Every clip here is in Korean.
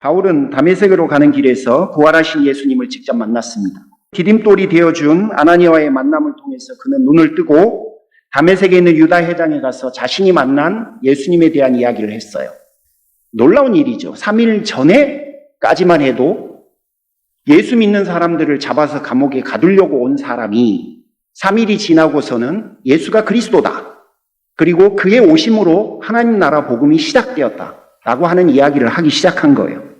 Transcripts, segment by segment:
바울은 다메섹으로 가는 길에서 부활하신 예수님을 직접 만났습니다. 디딤돌이 되어준 아나니아와의 만남을 통해서 그는 눈을 뜨고 다메섹에 있는 유다 회당에 가서 자신이 만난 예수님에 대한 이야기를 했어요. 놀라운 일이죠. 3일 전에까지만 해도 예수 믿는 사람들을 잡아서 감옥에 가두려고 온 사람이 3일이 지나고서는 예수가 그리스도다. 그리고 그의 오심으로 하나님 나라 복음이 시작되었다라고 하는 이야기를 하기 시작한 거예요.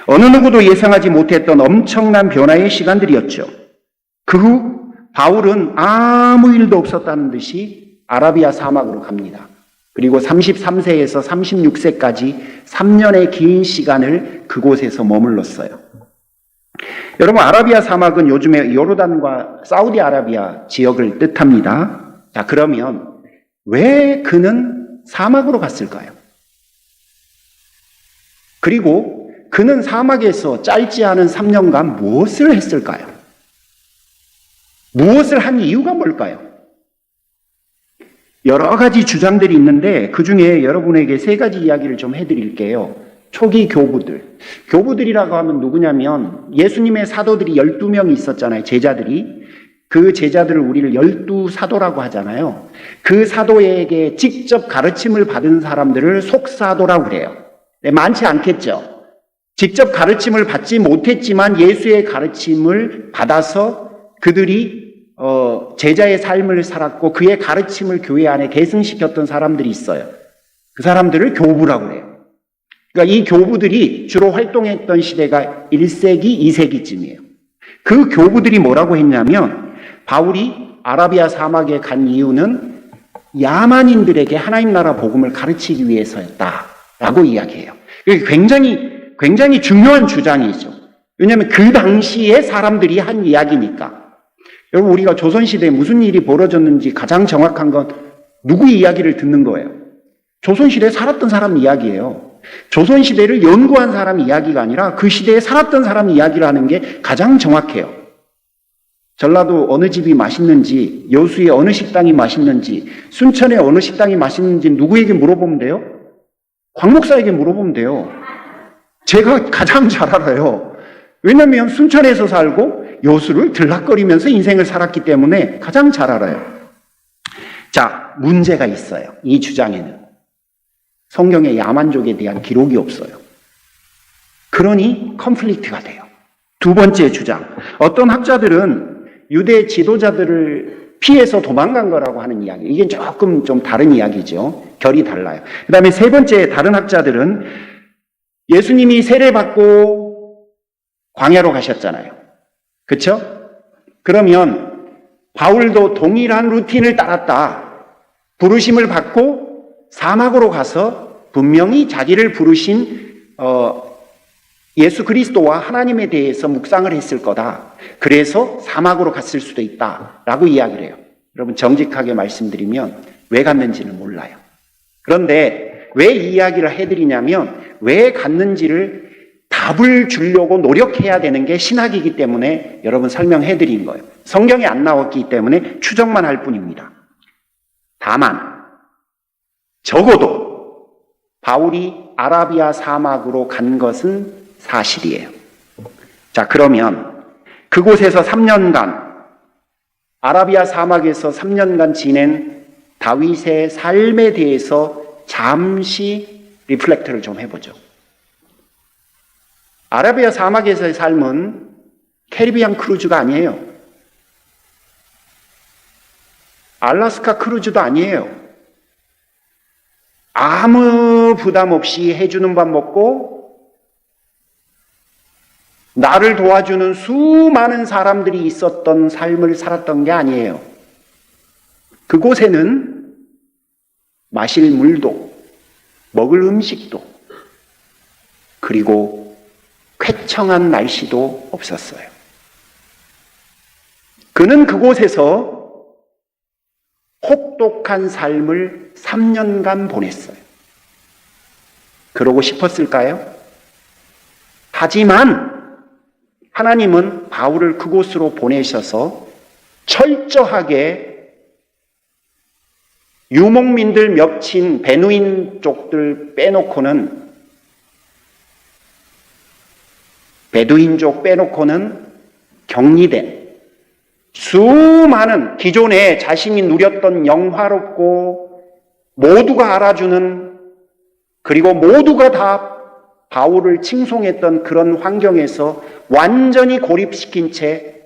어느 누구도 예상하지 못했던 엄청난 변화의 시간들이었죠. 그 후 바울은 아무 일도 없었다는 듯이 아라비아 사막으로 갑니다. 그리고 33세에서 36세까지 3년의 긴 시간을 그곳에서 머물렀어요. 여러분, 아라비아 사막은 요즘에 요르단과 사우디아라비아 지역을 뜻합니다. 자, 그러면 왜 그는 사막으로 갔을까요? 그리고 그는 사막에서 짧지 않은 3년간 무엇을 했을까요? 무엇을 한 이유가 뭘까요? 여러 가지 주장들이 있는데 그 중에 여러분에게 3가지 이야기를 좀 해드릴게요. 초기 교부들. 교부들이라고 하면 누구냐면 예수님의 사도들이 12명이 있었잖아요. 제자들이. 그 제자들을 우리를 12사도라고 하잖아요. 그 사도에게 직접 가르침을 받은 사람들을 속사도라고 그래요. 네, 많지 않겠죠. 직접 가르침을 받지 못했지만 예수의 가르침을 받아서 그들이 제자의 삶을 살았고 그의 가르침을 교회 안에 계승시켰던 사람들이 있어요. 그 사람들을 교부라고 해요. 그러니까 이 교부들이 주로 활동했던 시대가 1세기, 2세기쯤이에요. 그 교부들이 뭐라고 했냐면 바울이 아라비아 사막에 간 이유는 야만인들에게 하나님 나라 복음을 가르치기 위해서였다라고 이야기해요. 이게 굉장히 중요한 주장이죠. 왜냐하면 그 당시에 사람들이 한 이야기니까. 여러분, 우리가 조선시대에 무슨 일이 벌어졌는지 가장 정확한 건 누구 이야기를 듣는 거예요? 조선시대에 살았던 사람 이야기예요. 조선시대를 연구한 사람 이야기가 아니라 그 시대에 살았던 사람 이야기를 하는 게 가장 정확해요. 전라도 어느 집이 맛있는지, 여수의 어느 식당이 맛있는지, 순천의 어느 식당이 맛있는지 누구에게 물어보면 돼요? 광 목사에게 물어보면 돼요. 제가 가장 잘 알아요. 왜냐하면 순천에서 살고 여수를 들락거리면서 인생을 살았기 때문에 가장 잘 알아요. 자, 문제가 있어요. 이 주장에는. 성경에 야만족에 대한 기록이 없어요. 그러니 컨플릭트가 돼요. 2번째 주장. 어떤 학자들은 유대 지도자들을 피해서 도망간 거라고 하는 이야기. 이게 조금 좀 다른 이야기죠. 결이 달라요. 그 다음에 3번째 다른 학자들은 예수님이 세례받고 광야로 가셨잖아요. 그렇죠? 그러면 바울도 동일한 루틴을 따랐다. 부르심을 받고 사막으로 가서 분명히 자기를 부르신 예수 그리스도와 하나님에 대해서 묵상을 했을 거다. 그래서 사막으로 갔을 수도 있다라고 이야기를 해요. 여러분, 정직하게 말씀드리면 왜 갔는지는 몰라요. 그런데 왜 이 이야기를 해드리냐면 왜 갔는지를 답을 주려고 노력해야 되는 게 신학이기 때문에 여러분 설명해 드린 거예요. 성경에 안 나왔기 때문에 추정만 할 뿐입니다. 다만 적어도 바울이 아라비아 사막으로 간 것은 사실이에요. 자, 그러면 그곳에서 3년간 아라비아 사막에서 3년간 지낸 다윗의 삶에 대해서 잠시 리플렉트를 좀 해보죠. 아라비아 사막에서의 삶은 캐리비안 크루즈가 아니에요. 알래스카 크루즈도 아니에요. 아무 부담 없이 해주는 밥 먹고 나를 도와주는 수많은 사람들이 있었던 삶을 살았던 게 아니에요. 그곳에는 마실 물도 먹을 음식도 그리고 쾌청한 날씨도 없었어요. 그는 그곳에서 혹독한 삶을 3년간 보냈어요. 그러고 싶었을까요? 하지만 하나님은 바울을 그곳으로 보내셔서 철저하게 유목민들 몇친 베누인 쪽들 빼놓고는 베두인족 빼놓고는 격리된 수많은 기존에 자신이 누렸던 영화롭고 모두가 알아주는, 그리고 모두가 다 바울을 칭송했던 그런 환경에서 완전히 고립시킨 채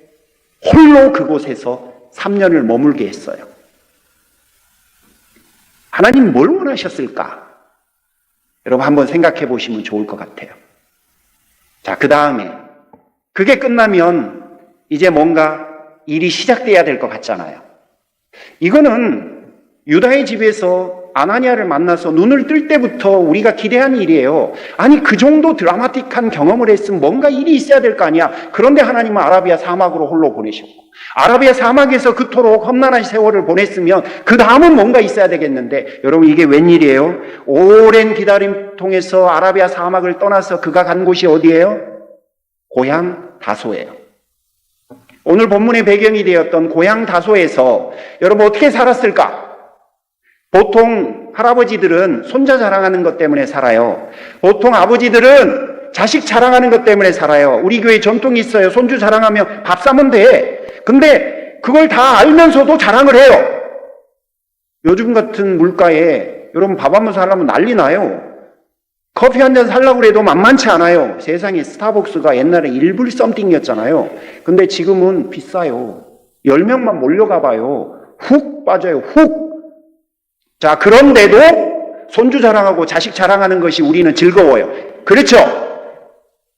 홀로 그곳에서 3년을 머물게 했어요. 하나님 뭘 원하셨을까? 여러분 한번 생각해 보시면 좋을 것 같아요. 자, 그 다음에 그게 끝나면 이제 뭔가 일이 시작돼야 될 것 같잖아요. 이거는 유다의 집에서 아나니아를 만나서 눈을 뜰 때부터 우리가 기대한 일이에요. 아니, 그 정도 드라마틱한 경험을 했으면 뭔가 일이 있어야 될 거 아니야. 그런데 하나님은 아라비아 사막으로 홀로 보내셨고, 아라비아 사막에서 그토록 험난한 세월을 보냈으면 그 다음은 뭔가 있어야 되겠는데, 여러분 이게 웬일이에요? 오랜 기다림 통해서 아라비아 사막을 떠나서 그가 간 곳이 어디예요? 고향 다소예요. 오늘 본문의 배경이 되었던 고향 다소에서 여러분 어떻게 살았을까? 보통 할아버지들은 손자 자랑하는 것 때문에 살아요. 보통 아버지들은 자식 자랑하는 것 때문에 살아요. 우리 교회 전통이 있어요. 손주 자랑하면 밥 사면 돼. 근데 그걸 다 알면서도 자랑을 해요. 요즘 같은 물가에 여러분 밥 한번 사려면 난리 나요. 커피 한 잔 살려고 해도 만만치 않아요. 세상에 스타벅스가 옛날에 1불 썸띵이었잖아요. 근데 지금은 비싸요. 10명만 몰려가 봐요. 훅 빠져요. 훅. 자, 그런데도 손주 자랑하고 자식 자랑하는 것이 우리는 즐거워요. 그렇죠?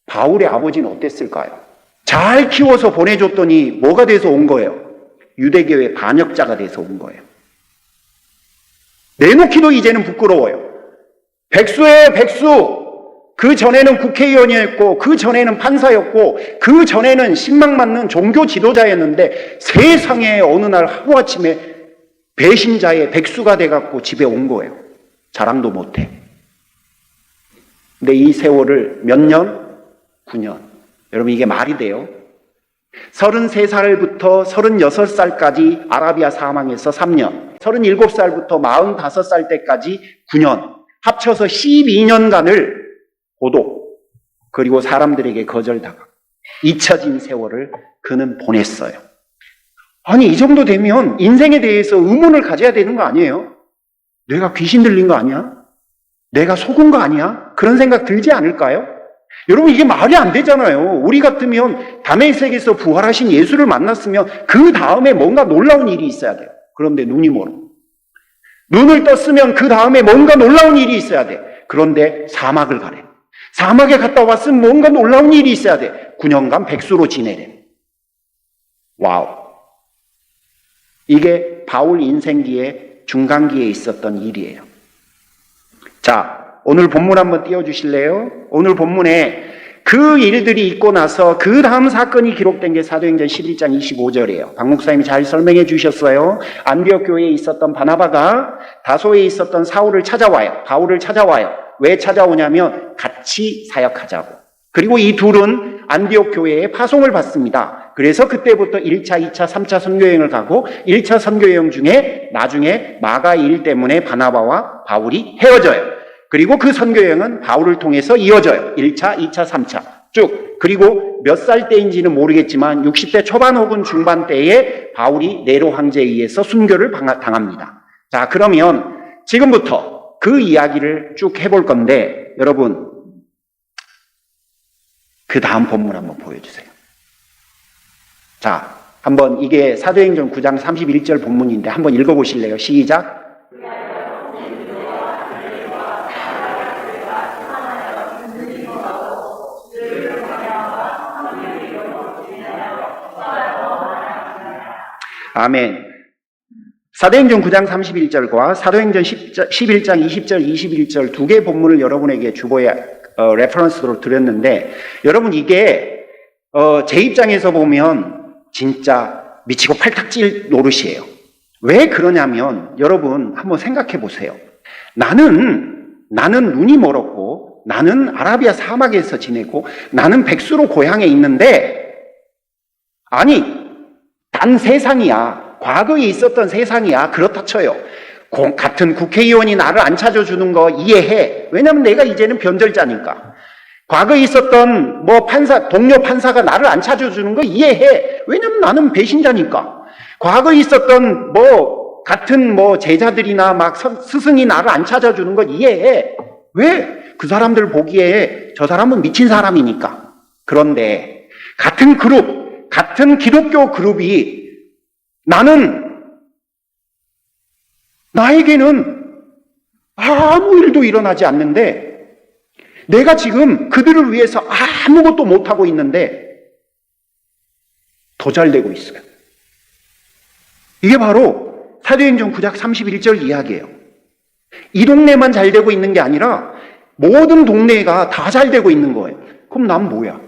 바울의 아버지는 어땠을까요? 잘 키워서 보내줬더니 뭐가 돼서 온 거예요? 유대교의 반역자가 돼서 온 거예요. 내놓기도 이제는 부끄러워요. 백수예요, 백수. 그 전에는 국회의원이었고, 그 전에는 판사였고, 그 전에는 신망맞는 종교 지도자였는데 세상에 어느 날 하루아침에 배신자의 백수가 돼갖고 집에 온 거예요. 자랑도 못해. 근데 이 세월을 몇 년? 9년. 여러분 이게 말이 돼요? 33살부터 36살까지 아라비아 사막에서 3년, 37살부터 45살 때까지 9년, 합쳐서 12년간을 고독, 그리고 사람들에게 거절당하고 잊혀진 세월을 그는 보냈어요. 아니, 이 정도 되면 인생에 대해서 의문을 가져야 되는 거 아니에요? 내가 귀신 들린 거 아니야? 내가 속은 거 아니야? 그런 생각 들지 않을까요? 여러분 이게 말이 안 되잖아요. 우리 같으면 다메섹에서 부활하신 예수를 만났으면 그 다음에 뭔가 놀라운 일이 있어야 돼요. 그런데 눈이 멀어. 눈을 떴으면 그 다음에 뭔가 놀라운 일이 있어야 돼. 그런데 사막을 가래. 사막에 갔다 왔으면 뭔가 놀라운 일이 있어야 돼. 9년간 백수로 지내래. 와우. 이게 바울 인생기의 중간기에 있었던 일이에요. 자, 오늘 본문 한번 띄워주실래요? 오늘 본문에 그 일들이 있고 나서 그 다음 사건이 기록된 게 사도행전 11장 25절이에요. 박 목사님이 잘 설명해 주셨어요. 안디옥 교회에 있었던 바나바가 다소에 있었던 사울을 찾아와요. 바울을 찾아와요. 왜 찾아오냐면 같이 사역하자고. 그리고 이 둘은 안디옥 교회에 파송을 받습니다. 그래서 그때부터 1차, 2차, 3차 선교여행을 가고 1차 선교여행 중에 나중에 마가 일 때문에 바나바와 바울이 헤어져요. 그리고 그 선교여행은 바울을 통해서 이어져요. 1차, 2차, 3차 쭉. 그리고 몇 살 때인지는 모르겠지만 60대 초반 혹은 중반 때에 바울이 네로 황제에 의해서 순교를 당합니다. 자, 그러면 지금부터 그 이야기를 쭉 해볼 건데 여러분 그 다음 본문 한번 보여주세요. 자, 한번 이게 사도행전 9장 31절 본문인데 한번 읽어보실래요? 시작. 아멘. 사도행전 9장 31절과 사도행전 11장 20절, 21절 두 개의 본문을 여러분에게 주보에 레퍼런스로 드렸는데 여러분 이게 제 입장에서 보면 진짜 미치고 팔딱 찔 노릇이에요. 왜 그러냐면 여러분 한번 생각해 보세요. 나는 눈이 멀었고 나는 아라비아 사막에서 지내고 나는 백수로 고향에 있는데 아니 단 세상이야. 과거에 있었던 세상이야. 그렇다 쳐요. 같은 국회의원이 나를 안 찾아주는 거 이해해. 왜냐면 내가 이제는 변절자니까. 과거에 있었던 동료 판사가 나를 안 찾아주는 거 이해해. 왜냐면 나는 배신자니까. 과거에 있었던 같은 제자들이나 스승이 나를 안 찾아주는 거 이해해. 왜? 그 사람들 보기에 저 사람은 미친 사람이니까. 그런데 같은 그룹, 같은 기독교 그룹이 나에게는 아무 일도 일어나지 않는데 내가 지금 그들을 위해서 아무것도 못하고 있는데 더 잘 되고 있어요. 이게 바로 사도행전 9장 31절 이야기예요. 이 동네만 잘 되고 있는 게 아니라 모든 동네가 다 잘 되고 있는 거예요. 그럼 난 뭐야?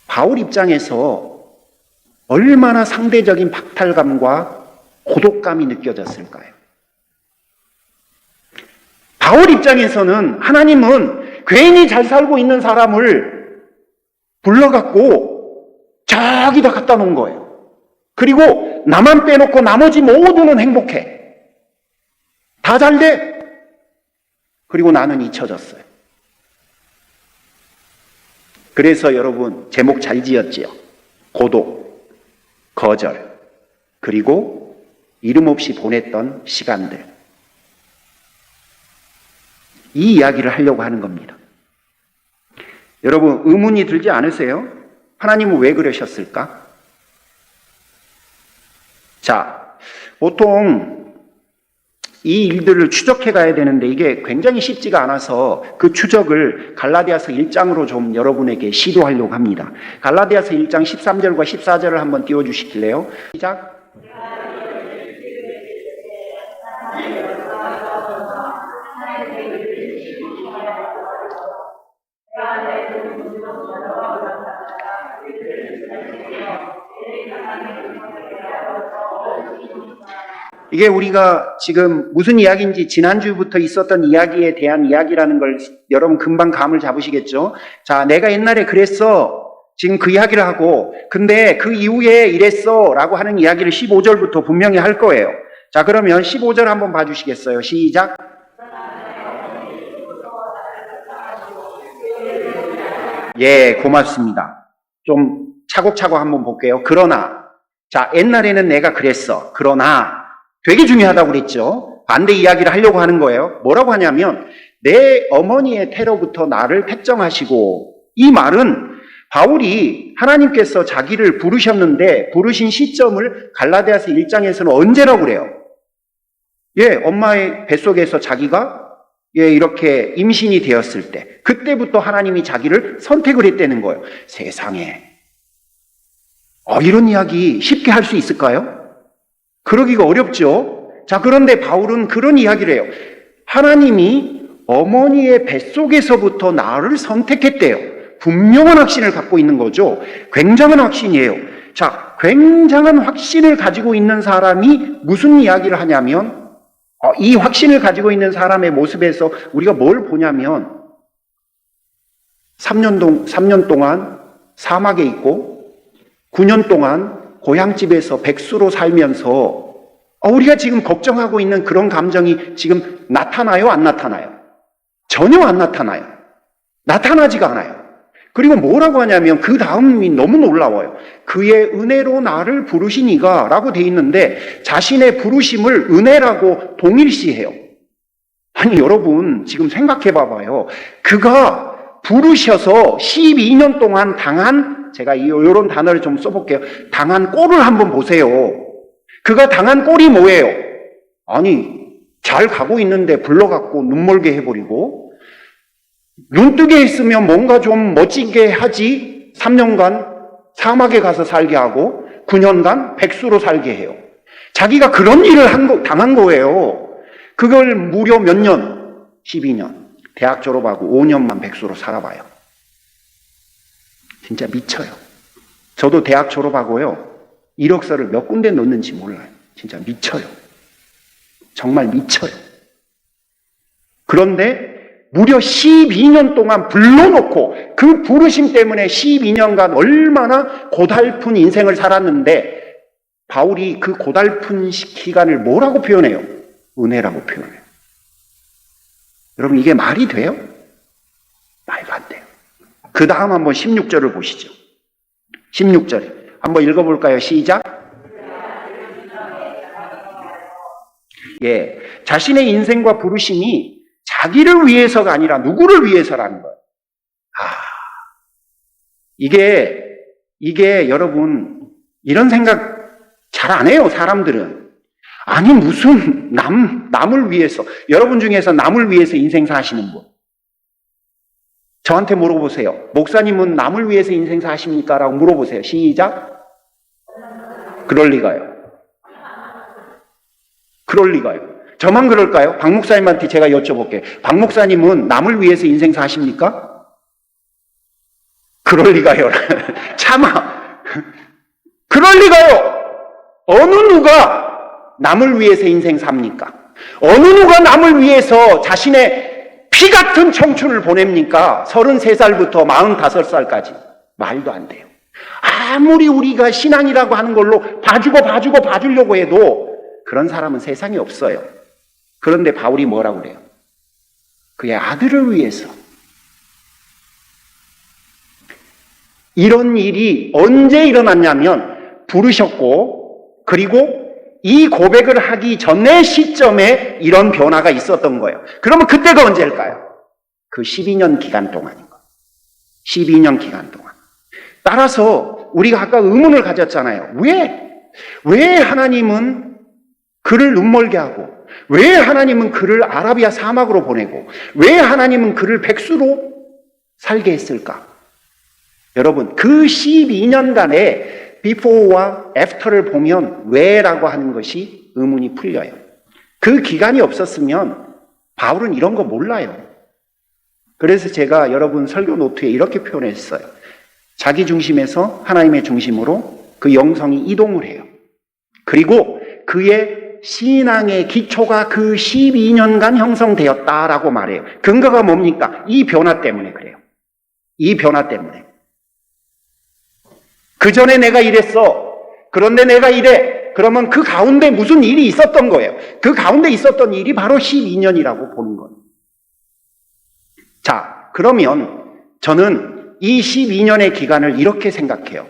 바울 입장에서 얼마나 상대적인 박탈감과 고독감이 느껴졌을까요? 바울 입장에서는 하나님은 괜히 잘 살고 있는 사람을 불러갖고 저기다 갖다 놓은 거예요. 그리고 나만 빼놓고 나머지 모두는 행복해. 다 잘 돼. 그리고 나는 잊혀졌어요. 그래서 여러분 제목 잘 지었지요. 고독, 거절, 그리고 이름 없이 보냈던 시간들. 이 이야기를 하려고 하는 겁니다. 여러분 의문이 들지 않으세요? 하나님은 왜 그러셨을까? 자, 보통 이 일들을 추적해 가야 되는데 이게 굉장히 쉽지가 않아서 그 추적을 갈라디아서 1장으로 좀 여러분에게 시도하려고 합니다. 갈라디아서 1장 13절과 14절을 한번 띄워주시길래요. 시작. 이게 우리가 지금 무슨 이야기인지 지난주부터 있었던 이야기에 대한 이야기라는 걸 여러분 금방 감을 잡으시겠죠? 자, 내가 옛날에 그랬어. 지금 그 이야기를 하고, 근데 그 이후에 이랬어. 라고 하는 이야기를 15절부터 분명히 할 거예요. 자, 그러면 15절 한번 봐주시겠어요? 시작. 예, 고맙습니다. 좀 차곡차곡 한번 볼게요. 그러나, 자, 옛날에는 내가 그랬어. 그러나, 되게 중요하다고 그랬죠. 반대 이야기를 하려고 하는 거예요. 뭐라고 하냐면 내 어머니의 태로부터 나를 택정하시고, 이 말은 바울이 하나님께서 자기를 부르셨는데 부르신 시점을 갈라디아서 1장에서는 언제라고 그래요? 예, 엄마의 뱃속에서 자기가 이렇게 임신이 되었을 때, 그때부터 하나님이 자기를 선택을 했다는 거예요. 세상에 이런 이야기 쉽게 할 수 있을까요? 그러기가 어렵죠. 자, 그런데 바울은 그런 이야기를 해요. 하나님이 어머니의 뱃속에서부터 나를 선택했대요. 분명한 확신을 갖고 있는 거죠. 굉장한 확신이에요. 자, 굉장한 확신을 가지고 있는 사람이 무슨 이야기를 하냐면, 이 확신을 가지고 있는 사람의 모습에서 우리가 뭘 보냐면 3년 동안 사막에 있고 9년 동안 고향집에서 백수로 살면서 우리가 지금 걱정하고 있는 그런 감정이 지금 나타나요? 안 나타나요? 전혀 안 나타나요. 나타나지가 않아요. 그리고 뭐라고 하냐면 그 다음이 너무 놀라워요. 그의 은혜로 나를 부르시니가 라고 돼 있는데 자신의 부르심을 은혜라고 동일시해요. 아니 여러분 지금 생각해 봐봐요. 그가 부르셔서 12년 동안 당한, 제가 이런 단어를 좀 써볼게요. 당한 꼴을 한번 보세요. 그가 당한 꼴이 뭐예요? 아니 잘 가고 있는데 불러갖고 눈멀게 해버리고, 눈뜨게 있으면 뭔가 좀 멋지게 하지 3년간 사막에 가서 살게 하고 9년간 백수로 살게 해요. 자기가 그런 일을 당한 거예요. 그걸 무려 몇 년? 12년. 대학 졸업하고 5년만 백수로 살아봐요. 진짜 미쳐요. 저도 대학 졸업하고요, 이력서를 몇 군데 넣는지 몰라요. 진짜 미쳐요. 정말 미쳐요. 그런데 무려 12년 동안 불러놓고 그 부르심 때문에 12년간 얼마나 고달픈 인생을 살았는데 바울이 그 고달픈 기간을 뭐라고 표현해요? 은혜라고 표현해요. 여러분 이게 말이 돼요? 그 다음 한번 16절을 보시죠. 16절 한번 읽어볼까요? 시작. 예, 자신의 인생과 부르심이 자기를 위해서가 아니라 누구를 위해서라는 거예요. 이게 여러분 이런 생각 잘 안 해요, 사람들은. 아니 무슨 남을 위해서, 여러분 중에서 남을 위해서 인생 사시는 분 저한테 물어보세요. 목사님은 남을 위해서 인생 사십니까? 라고 물어보세요. 시작. 그럴 리가요. 그럴 리가요. 저만 그럴까요? 박 목사님한테 제가 여쭤볼게요. 박 목사님은 남을 위해서 인생 사십니까? 그럴 리가요. 참아. 그럴 리가요. 어느 누가 남을 위해서 인생 삽니까? 어느 누가 남을 위해서 자신의 피 같은 청춘을 보냅니까? 33살부터 45살까지. 말도 안 돼요. 아무리 우리가 신앙이라고 하는 걸로 봐주려고 해도 그런 사람은 세상에 없어요. 그런데 바울이 뭐라고 그래요? 그의 아들을 위해서. 이런 일이 언제 일어났냐면 부르셨고, 그리고 이 고백을 하기 전의 시점에 이런 변화가 있었던 거예요. 그러면 그때가 언제일까요? 그 12년 기간 동안인 거예요. 12년 기간 동안. 따라서 우리가 아까 의문을 가졌잖아요. 왜 하나님은 그를 눈멀게 하고, 왜 하나님은 그를 아라비아 사막으로 보내고, 왜 하나님은 그를 백수로 살게 했을까? 여러분, 그 12년간의 before와 after를 보면 왜라고 하는 것이 의문이 풀려요. 그 기간이 없었으면 바울은 이런 거 몰라요. 그래서 제가 여러분 설교 노트에 이렇게 표현했어요. 자기 중심에서 하나님의 중심으로 그 영성이 이동을 해요. 그리고 그의 신앙의 기초가 그 12년간 형성되었다라고 말해요. 근거가 뭡니까? 이 변화 때문에 그래요. 이 변화 때문에. 그 전에 내가 이랬어. 그런데 내가 이래. 그러면 그 가운데 무슨 일이 있었던 거예요. 그 가운데 있었던 일이 바로 12년이라고 보는 거예요. 자, 그러면 저는 이 12년의 기간을 이렇게 생각해요.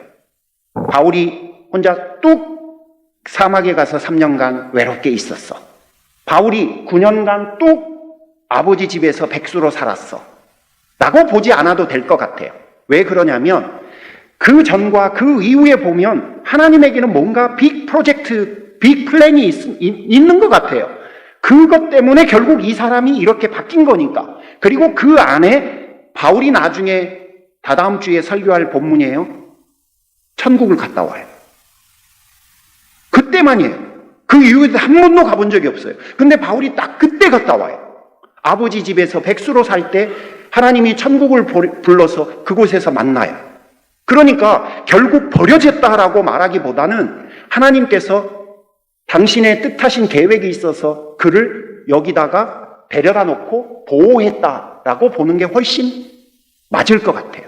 바울이 혼자 뚝 사막에 가서 3년간 외롭게 있었어. 바울이 9년간 뚝 아버지 집에서 백수로 살았어. 라고 보지 않아도 될 것 같아요. 왜 그러냐면 그 전과 그 이후에 보면 하나님에게는 뭔가 빅 프로젝트, 빅 플랜이 있는 것 같아요. 그것 때문에 결국 이 사람이 이렇게 바뀐 거니까. 그리고 그 안에 바울이 나중에 다다음 주에 설교할 본문이에요. 천국을 갔다 와요. 그때만이에요. 그 이후에 한 번도 가본 적이 없어요. 근데 바울이 딱 그때 갔다 와요. 아버지 집에서 백수로 살 때 하나님이 천국을 불러서 그곳에서 만나요. 그러니까 결국 버려졌다라고 말하기보다는 하나님께서 당신의 뜻하신 계획이 있어서 그를 여기다가 데려다 놓고 보호했다라고 보는 게 훨씬 맞을 것 같아요.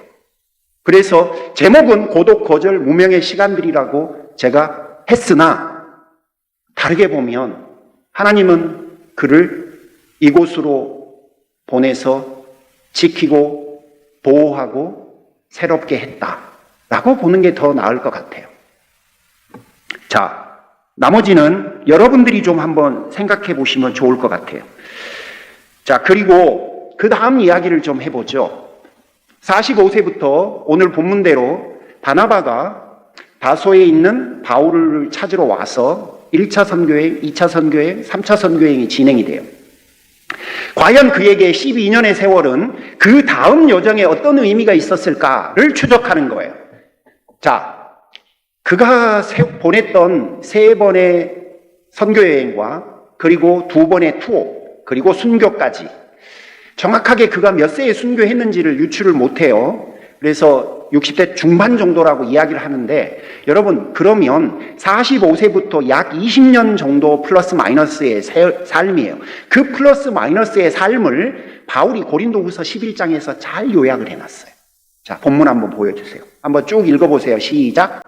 그래서 제목은 고독, 거절, 무명의 시간들이라고 제가 했으나 다르게 보면 하나님은 그를 이곳으로 보내서 지키고 보호하고 새롭게 했다라고 보는 게 더 나을 것 같아요. 자, 나머지는 여러분들이 좀 한번 생각해 보시면 좋을 것 같아요. 자, 그리고 그 다음 이야기를 좀 해보죠. 45세부터 오늘 본문대로 바나바가 다소에 있는 바울을 찾으러 와서 1차 선교행, 2차 선교행, 3차 선교행이 진행이 돼요. 과연 그에게 12년의 세월은 그 다음 여정에 어떤 의미가 있었을까를 추적하는 거예요. 자, 그가 보냈던 3번의 선교여행과 그리고 2번의 투어, 그리고 순교까지 정확하게 그가 몇 세에 순교했는지를 유추를 못해요. 그래서 60대 중반 정도라고 이야기를 하는데, 여러분 그러면 45세부터 약 20년 정도 플러스 마이너스의 삶이에요. 그 플러스 마이너스의 삶을 바울이 고린도후서 11장에서 잘 요약을 해놨어요. 자, 본문 한번 보여주세요. 한번 쭉 읽어보세요. 시작.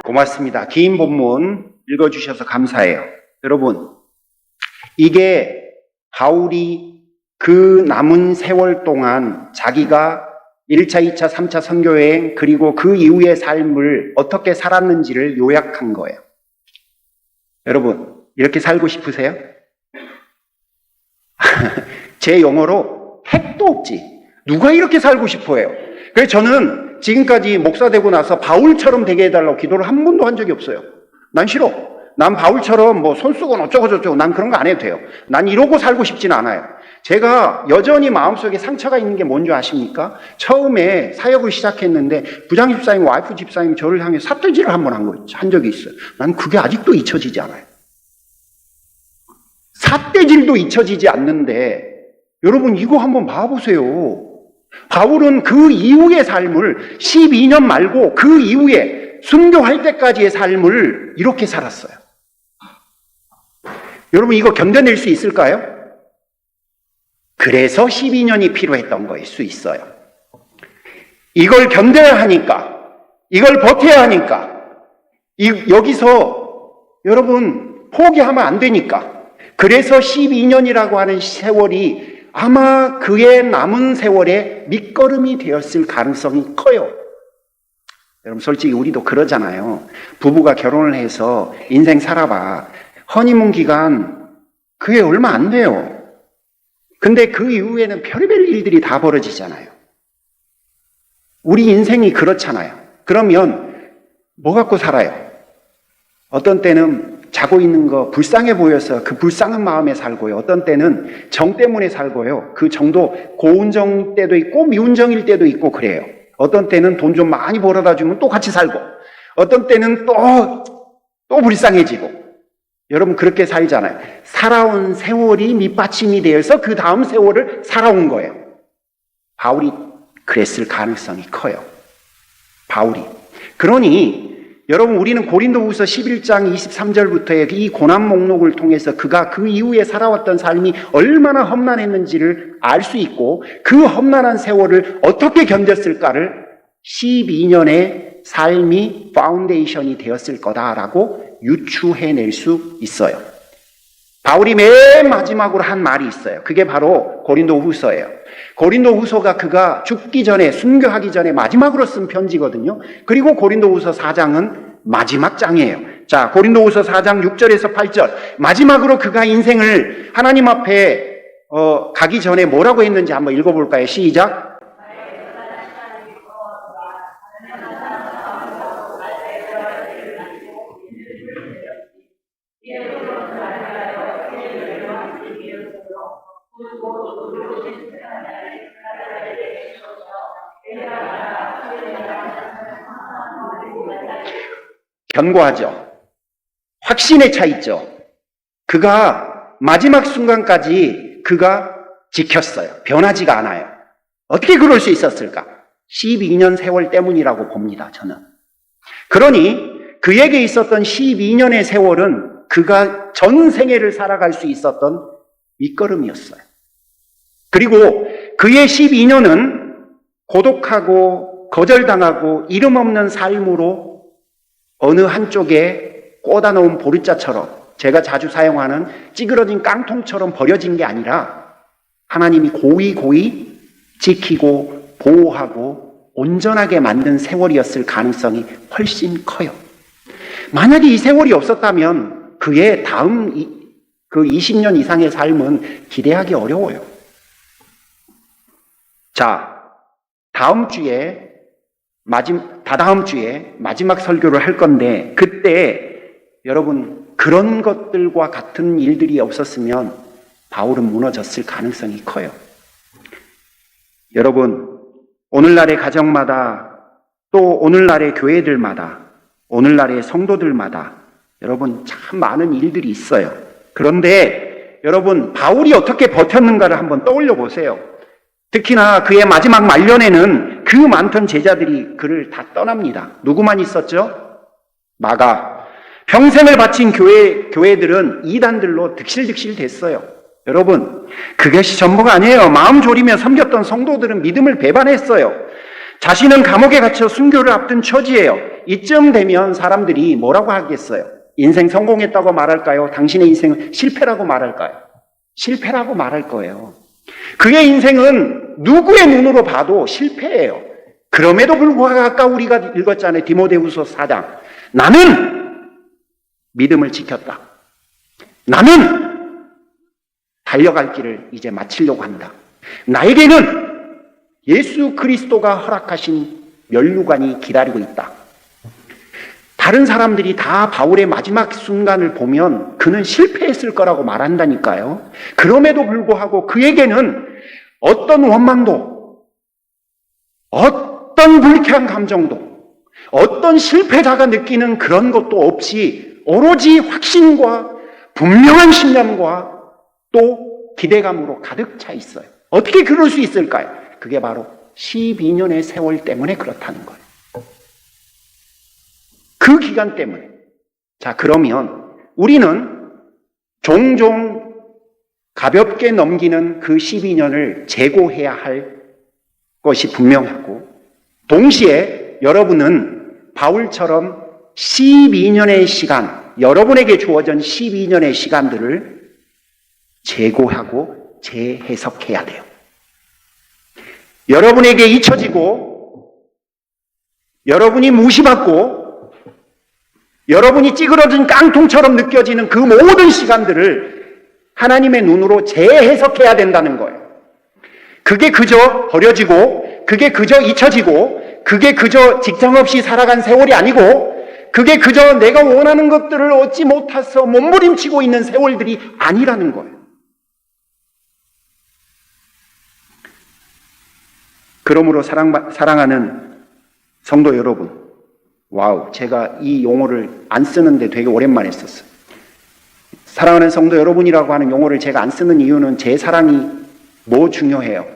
고맙습니다. 긴 본문 읽어주셔서 감사해요. 여러분, 이게 바울이 그 남은 세월 동안 자기가 1차, 2차, 3차 선교여행 그리고 그 이후의 삶을 어떻게 살았는지를 요약한 거예요. 여러분, 이렇게 살고 싶으세요? 제 용어로 택도 없지. 누가 이렇게 살고 싶어해요? 그래서 저는 지금까지 목사 되고 나서 바울처럼 되게 해달라고 기도를 한 번도 한 적이 없어요. 난 싫어. 난 바울처럼 뭐 손수건 어쩌고저쩌고 난 그런 거 안 해도 돼요. 난 이러고 살고 싶진 않아요. 제가 여전히 마음속에 상처가 있는 게 뭔지 아십니까? 처음에 사역을 시작했는데 부장 집사님, 와이프 집사님 저를 향해 삿대질을 한 번 한 적이 있어요. 난 그게 아직도 잊혀지지 않아요. 삿대질도 잊혀지지 않는데 여러분 이거 한번 봐보세요. 바울은 그 이후의 삶을 12년 말고 그 이후에 순교할 때까지의 삶을 이렇게 살았어요. 여러분 이거 견뎌낼 수 있을까요? 그래서 12년이 필요했던 거일 수 있어요. 이걸 견뎌야 하니까, 이걸 버텨야 하니까, 여기서 여러분 포기하면 안 되니까, 그래서 12년이라고 하는 세월이 아마 그의 남은 세월에 밑거름이 되었을 가능성이 커요. 여러분 솔직히 우리도 그러잖아요. 부부가 결혼을 해서 인생 살아봐. 허니문 기간 그게 얼마 안 돼요. 근데 그 이후에는 별의별 일들이 다 벌어지잖아요. 우리 인생이 그렇잖아요. 그러면 뭐 갖고 살아요? 어떤 때는 자고 있는 거 불쌍해 보여서 그 불쌍한 마음에 살고요. 어떤 때는 정 때문에 살고요. 그 정도 고운정 때도 있고 미운정일 때도 있고 그래요. 어떤 때는 돈 좀 많이 벌어다 주면 또 같이 살고 어떤 때는 또 불쌍해지고 여러분 그렇게 살잖아요. 살아온 세월이 밑받침이 되어서 그 다음 세월을 살아온 거예요. 바울이 그랬을 가능성이 커요. 바울이. 그러니 여러분 우리는 고린도후서 11장 23절부터의 이 고난 목록을 통해서 그가 그 이후에 살아왔던 삶이 얼마나 험난했는지를 알 수 있고 그 험난한 세월을 어떻게 견뎠을까를 12년의 삶이 파운데이션이 되었을 거다라고 유추해낼 수 있어요. 바울이 맨 마지막으로 한 말이 있어요. 그게 바로 고린도후서예요. 고린도후서가 그가 죽기 전에 순교하기 전에 마지막으로 쓴 편지거든요. 그리고 고린도후서 4장은 마지막 장이에요. 자, 고린도후서 4장 6절에서 8절 마지막으로 그가 인생을 하나님 앞에 가기 전에 뭐라고 했는지 한번 읽어볼까요? 시작. 견고하죠. 확신에 차 있죠. 그가 마지막 순간까지 그가 지켰어요. 변하지가 않아요. 어떻게 그럴 수 있었을까? 12년 세월 때문이라고 봅니다. 저는. 그러니 그에게 있었던 12년의 세월은 그가 전 생애를 살아갈 수 있었던 밑거름이었어요. 그리고 그의 12년은 고독하고 거절당하고 이름 없는 삶으로 어느 한쪽에 꽂아놓은 보리자처럼 제가 자주 사용하는 찌그러진 깡통처럼 버려진 게 아니라 하나님이 고이 지키고 보호하고 온전하게 만든 세월이었을 가능성이 훨씬 커요. 만약에 이 세월이 없었다면 그의 다음 그 20년 이상의 삶은 기대하기 어려워요. 자, 다다음 주에 마지막 설교를 할 건데 그때 여러분 그런 것들과 같은 일들이 없었으면 바울은 무너졌을 가능성이 커요. 여러분 오늘날의 가정마다 또 오늘날의 교회들마다 오늘날의 성도들마다 여러분 참 많은 일들이 있어요. 그런데 여러분 바울이 어떻게 버텼는가를 한번 떠올려 보세요. 특히나 그의 마지막 말년에는 그 많던 제자들이 그를 다 떠납니다. 누구만 있었죠? 마가. 평생을 바친 교회들은 이단들로 득실득실 됐어요. 여러분, 그것이 전부가 아니에요. 마음 졸이며 섬겼던 성도들은 믿음을 배반했어요. 자신은 감옥에 갇혀 순교를 앞둔 처지예요. 이쯤 되면 사람들이 뭐라고 하겠어요? 인생 성공했다고 말할까요? 당신의 인생은 실패라고 말할까요? 실패라고 말할 거예요. 그의 인생은 누구의 눈으로 봐도 실패예요. 그럼에도 불구하고 아까 우리가 읽었잖아요. 디모데후서 4장. 나는 믿음을 지켰다. 나는 달려갈 길을 이제 마치려고 한다. 나에게는 예수 그리스도가 허락하신 면류관이 기다리고 있다. 다른 사람들이 다 바울의 마지막 순간을 보면 그는 실패했을 거라고 말한다니까요. 그럼에도 불구하고 그에게는 어떤 원망도, 어떤 불쾌한 감정도, 어떤 실패자가 느끼는 그런 것도 없이 오로지 확신과 분명한 신념과 또 기대감으로 가득 차 있어요. 어떻게 그럴 수 있을까요? 그게 바로 12년의 세월 때문에 그렇다는 거예요. 그 기간 때문에. 자, 그러면 우리는 종종 가볍게 넘기는 그 12년을 재고해야 할 것이 분명하고, 동시에 여러분은 바울처럼 12년의 시간, 여러분에게 주어진 12년의 시간들을 재고하고 재해석해야 돼요. 여러분에게 잊혀지고, 여러분이 무시받고, 여러분이 찌그러진 깡통처럼 느껴지는 그 모든 시간들을 하나님의 눈으로 재해석해야 된다는 거예요. 그게 그저 버려지고, 그게 그저 잊혀지고, 그게 그저 직장 없이 살아간 세월이 아니고, 그게 그저 내가 원하는 것들을 얻지 못해서 몸부림치고 있는 세월들이 아니라는 거예요. 그러므로 사랑하는 성도 여러분, 와우, 제가 이 용어를 안 쓰는데 되게 오랜만에 썼어요. 사랑하는 성도 여러분이라고 하는 용어를 제가 안 쓰는 이유는 제 사랑이 뭐 중요해요.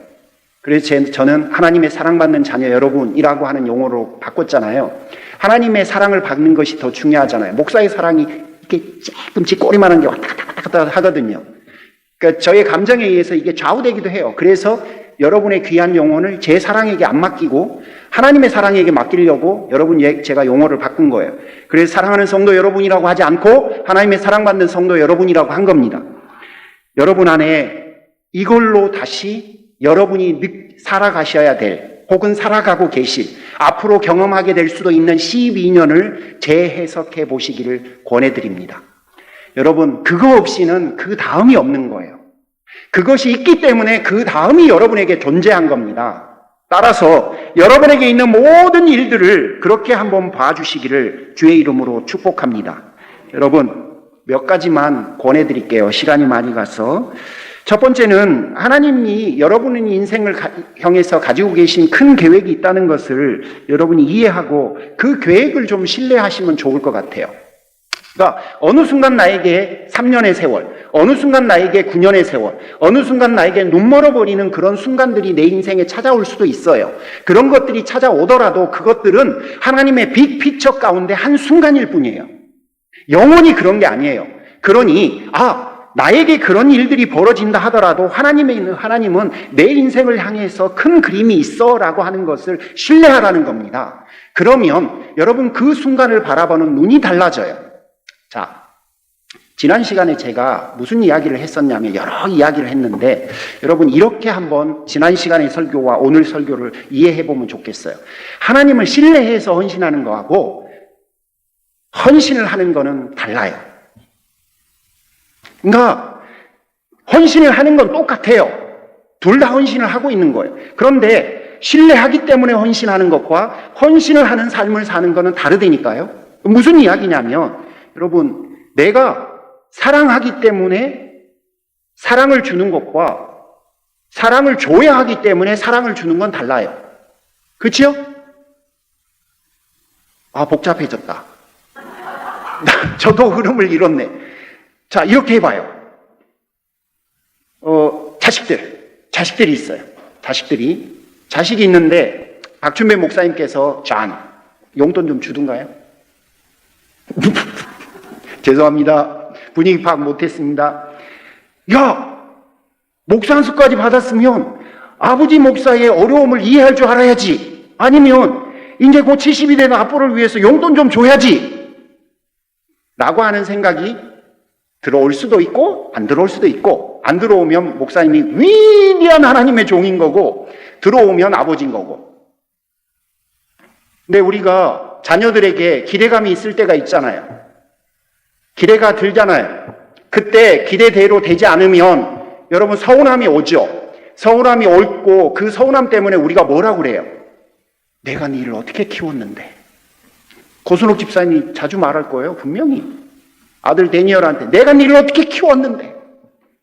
그래서 저는 하나님의 사랑받는 자녀 여러분이라고 하는 용어로 바꿨잖아요. 하나님의 사랑을 받는 것이 더 중요하잖아요. 목사의 사랑이 이렇게 조금씩 꼬리만한 게 왔다 갔다 하거든요. 그러니까 저의 감정에 의해서 이게 좌우되기도 해요. 그래서 여러분의 귀한 영혼을 제 사랑에게 안 맡기고 하나님의 사랑에게 맡기려고 제가 용어를 바꾼 거예요. 그래서 사랑하는 성도 여러분이라고 하지 않고 하나님의 사랑받는 성도 여러분이라고 한 겁니다. 여러분 안에 이걸로 다시 여러분이 살아가셔야 될, 혹은 살아가고 계실, 앞으로 경험하게 될 수도 있는 12년을 재해석해 보시기를 권해드립니다. 여러분, 그거 없이는 그 다음이 없는 거예요. 그것이 있기 때문에 그 다음이 여러분에게 존재한 겁니다. 따라서 여러분에게 있는 모든 일들을 그렇게 한번 봐주시기를 주의 이름으로 축복합니다. 여러분, 몇 가지만 권해드릴게요. 시간이 많이 가서. 첫 번째는 하나님이 여러분의 인생을 향해서 가지고 계신 큰 계획이 있다는 것을 여러분이 이해하고 그 계획을 좀 신뢰하시면 좋을 것 같아요. 그러니까 어느 순간 나에게 3년의 세월, 어느 순간 나에게 9년의 세월, 어느 순간 나에게 눈 멀어버리는 그런 순간들이 내 인생에 찾아올 수도 있어요. 그런 것들이 찾아오더라도 그것들은 하나님의 빅피처 가운데 한 순간일 뿐이에요. 영원히 그런 게 아니에요. 그러니 나에게 그런 일들이 벌어진다 하더라도 하나님은 내 인생을 향해서 큰 그림이 있어 라고 하는 것을 신뢰하라는 겁니다. 그러면 여러분 그 순간을 바라보는 눈이 달라져요. 자, 지난 시간에 제가 무슨 이야기를 했었냐면 여러 이야기를 했는데 여러분 이렇게 한번 지난 시간의 설교와 오늘 설교를 이해해 보면 좋겠어요. 하나님을 신뢰해서 헌신하는 거하고 헌신을 하는 거는 달라요. 그러니까 헌신을 하는 건 똑같아요. 둘 다 헌신을 하고 있는 거예요. 그런데 신뢰하기 때문에 헌신하는 것과 헌신을 하는 삶을 사는 것은 다르다니까요. 무슨 이야기냐면 여러분, 내가 사랑하기 때문에 사랑을 주는 것과 사랑을 줘야 하기 때문에 사랑을 주는 건 달라요. 그렇죠? 복잡해졌다. 저도 흐름을 잃었네. 자, 이렇게 해봐요. 자식들이 있어요. 자식이 있는데 박준배 목사님께서 용돈 좀 주던가요? 죄송합니다. 분위기 파악 못했습니다. 야, 목사 안수까지 받았으면 아버지 목사의 어려움을 이해할 줄 알아야지. 아니면 이제 곧 70이 되는 아빠를 위해서 용돈 좀 줘야지. 라고 하는 생각이 들어올 수도 있고 안 들어올 수도 있고, 안 들어오면 목사님이 위대한 하나님의 종인 거고 들어오면 아버지인 거고. 근데 우리가 자녀들에게 기대감이 있을 때가 있잖아요. 기대가 들잖아요. 그때 기대대로 되지 않으면 여러분 서운함이 오죠. 서운함이 옳고 그 서운함 때문에 우리가 뭐라고 그래요? 내가 니를 어떻게 키웠는데. 고순옥 집사님이 자주 말할 거예요. 분명히 아들 데니엘한테 내가 니를 어떻게 키웠는데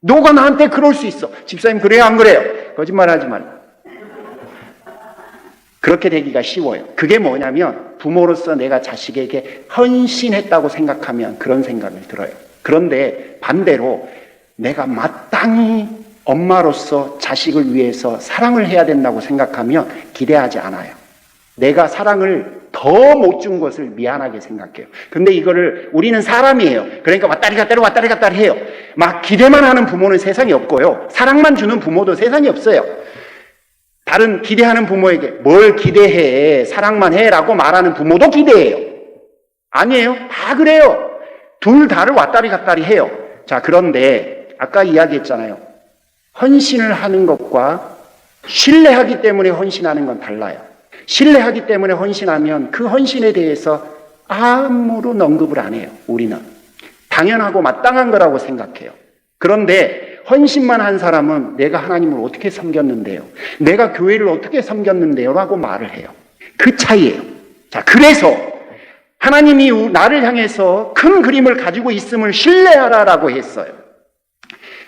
너가 나한테 그럴 수 있어. 집사님 그래요 안 그래요? 거짓말하지 말라. 그렇게 되기가 쉬워요. 그게 뭐냐면 부모로서 내가 자식에게 헌신했다고 생각하면 그런 생각을 들어요. 그런데 반대로 내가 마땅히 엄마로서 자식을 위해서 사랑을 해야 된다고 생각하면 기대하지 않아요. 내가 사랑을 더 못 준 것을 미안하게 생각해요. 근데 이거를 우리는 사람이에요. 그러니까 왔다리 갔다리 해요. 막 기대만 하는 부모는 세상에 없고요. 사랑만 주는 부모도 세상에 없어요. 다른 기대하는 부모에게 뭘 기대해, 사랑만 해라고 말하는 부모도 기대해요. 아니에요? 다 그래요. 둘 다를 왔다리 갔다리 해요. 자, 그런데 아까 이야기했잖아요. 헌신을 하는 것과 신뢰하기 때문에 헌신하는 건 달라요. 신뢰하기 때문에 헌신하면 그 헌신에 대해서 아무런 언급을 안 해요. 우리는 당연하고 마땅한 거라고 생각해요. 그런데 헌신만 한 사람은 내가 하나님을 어떻게 섬겼는데요, 내가 교회를 어떻게 섬겼는데요 라고 말을 해요. 그 차이예요. 자, 그래서 하나님이 나를 향해서 큰 그림을 가지고 있음을 신뢰하라라고 했어요.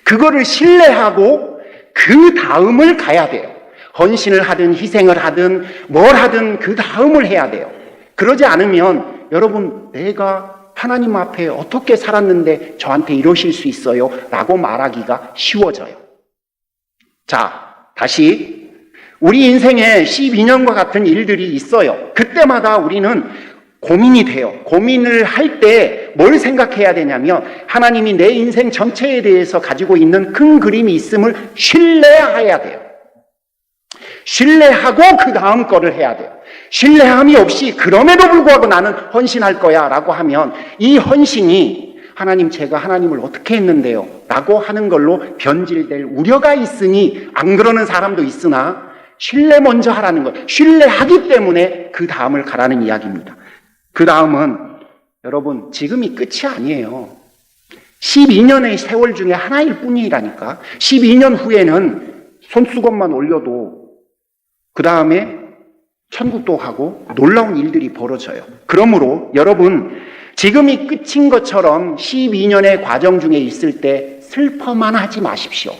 그거를 신뢰하고 그 다음을 가야 돼요. 헌신을 하든 희생을 하든 뭘 하든 그 다음을 해야 돼요. 그러지 않으면 여러분 내가 하나님 앞에 어떻게 살았는데 저한테 이러실 수 있어요? 라고 말하기가 쉬워져요. 자, 다시 우리 인생에 12년과 같은 일들이 있어요. 그때마다 우리는 고민이 돼요. 고민을 할 때 뭘 생각해야 되냐면 하나님이 내 인생 전체에 대해서 가지고 있는 큰 그림이 있음을 신뢰해야 돼요. 신뢰하고 그 다음 거를 해야 돼요. 신뢰함이 없이 그럼에도 불구하고 나는 헌신할 거야 라고 하면 이 헌신이 하나님 제가 하나님을 어떻게 했는데요 라고 하는 걸로 변질될 우려가 있으니 안 그러는 사람도 있으나 신뢰 먼저 하라는 것, 신뢰하기 때문에 그 다음을 가라는 이야기입니다. 그 다음은 여러분 지금이 끝이 아니에요. 12년의 세월 중에 하나일 뿐이라니까. 12년 후에는 손수건만 올려도 그 다음에 천국도 가고 놀라운 일들이 벌어져요. 그러므로 여러분 지금이 끝인 것처럼 12년의 과정 중에 있을 때 슬퍼만 하지 마십시오.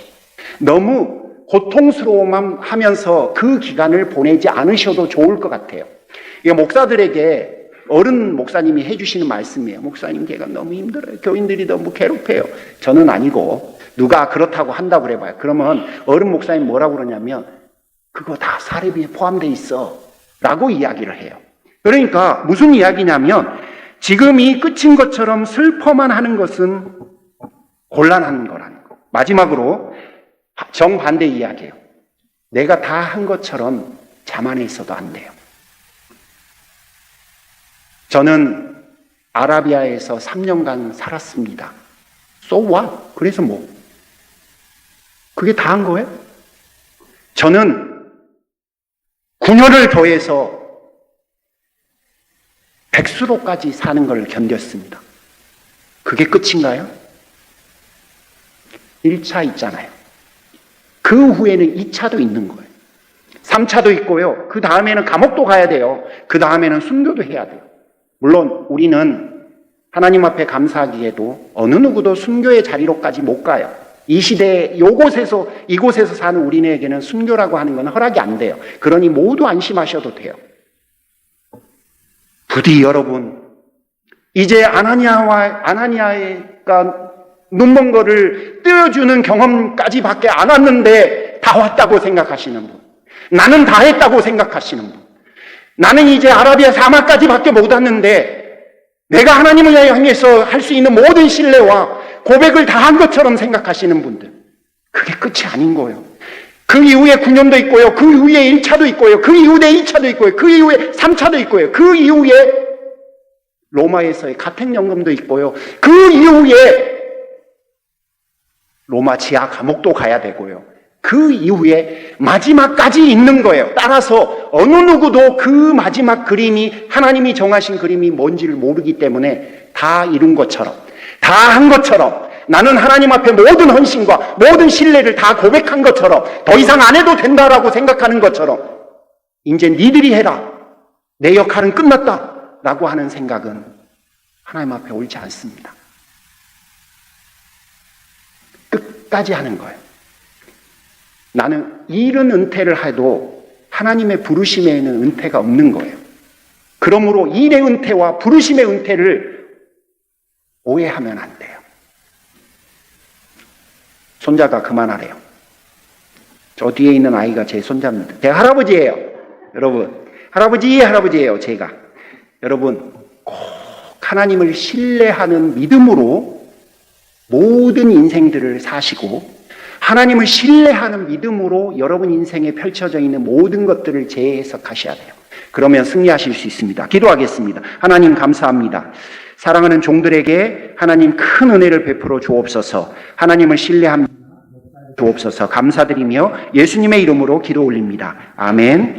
너무 고통스러워만 하면서 그 기간을 보내지 않으셔도 좋을 것 같아요. 이게 목사들에게 어른 목사님이 해주시는 말씀이에요. 목사님 제가 너무 힘들어요. 교인들이 너무 괴롭혀요. 저는 아니고 누가 그렇다고 한다고 그래봐요. 그러면 어른 목사님 뭐라고 그러냐면 그거 다 사례비에 포함되어 있어 라고 이야기를 해요. 그러니까 무슨 이야기냐면 지금이 끝인 것처럼 슬퍼만 하는 것은 곤란한 거라는 거. 마지막으로 정반대 이야기예요. 내가 다 한 것처럼 자만해 있어도 안 돼요. 저는 아라비아에서 3년간 살았습니다. So what? 그래서 뭐? 그게 다 한 거예요? 저는 9년을 더해서 백수로까지 사는 걸 견뎠습니다. 그게 끝인가요? 1차 있잖아요. 그 후에는 2차도 있는 거예요. 3차도 있고요. 그 다음에는 감옥도 가야 돼요. 그 다음에는 순교도 해야 돼요. 물론 우리는 하나님 앞에 감사하기에도 어느 누구도 순교의 자리로까지 못 가요. 이 시대에 이곳에서 사는 우리에게는 순교라고 하는 건 허락이 안 돼요. 그러니 모두 안심하셔도 돼요. 부디 여러분, 이제 아나니아가 눈먼 거를 떼어주는 경험까지 밖에 안 왔는데 다 왔다고 생각하시는 분, 나는 다 했다고 생각하시는 분, 나는 이제 아라비아 사막까지 밖에 못 왔는데 내가 하나님을 향해서 할 수 있는 모든 신뢰와 고백을 다 한 것처럼 생각하시는 분들, 그게 끝이 아닌 거예요. 그 이후에 9년도 있고요. 그 이후에 1차도 있고요. 그 이후에 2차도 있고요. 그 이후에 3차도 있고요. 그 이후에 로마에서의 가택연금도 있고요. 그 이후에 로마 지하 감옥도 가야 되고요. 그 이후에 마지막까지 있는 거예요. 따라서 어느 누구도 그 마지막 그림이 하나님이 정하신 그림이 뭔지를 모르기 때문에 다 이룬 것처럼, 다 한 것처럼, 나는 하나님 앞에 모든 헌신과 모든 신뢰를 다 고백한 것처럼 더 이상 안 해도 된다라고 생각하는 것처럼 이제 니들이 해라. 내 역할은 끝났다. 라고 하는 생각은 하나님 앞에 옳지 않습니다. 끝까지 하는 거예요. 나는 이런 은퇴를 해도 하나님의 부르심에는 은퇴가 없는 거예요. 그러므로 일의 은퇴와 부르심의 은퇴를 오해하면 안 돼요. 손자가 그만하래요. 저 뒤에 있는 아이가 제 손자입니다. 제가 할아버지예요. 여러분, 할아버지예요, 제가. 여러분, 꼭 하나님을 신뢰하는 믿음으로 모든 인생들을 사시고 하나님을 신뢰하는 믿음으로 여러분 인생에 펼쳐져 있는 모든 것들을 재해석하셔야 돼요. 그러면 승리하실 수 있습니다. 기도하겠습니다. 하나님 감사합니다. 사랑하는 종들에게 하나님 큰 은혜를 베풀어 주옵소서. 하나님을 신뢰합니다. 주옵소서. 감사드리며 예수님의 이름으로 기도 올립니다. 아멘.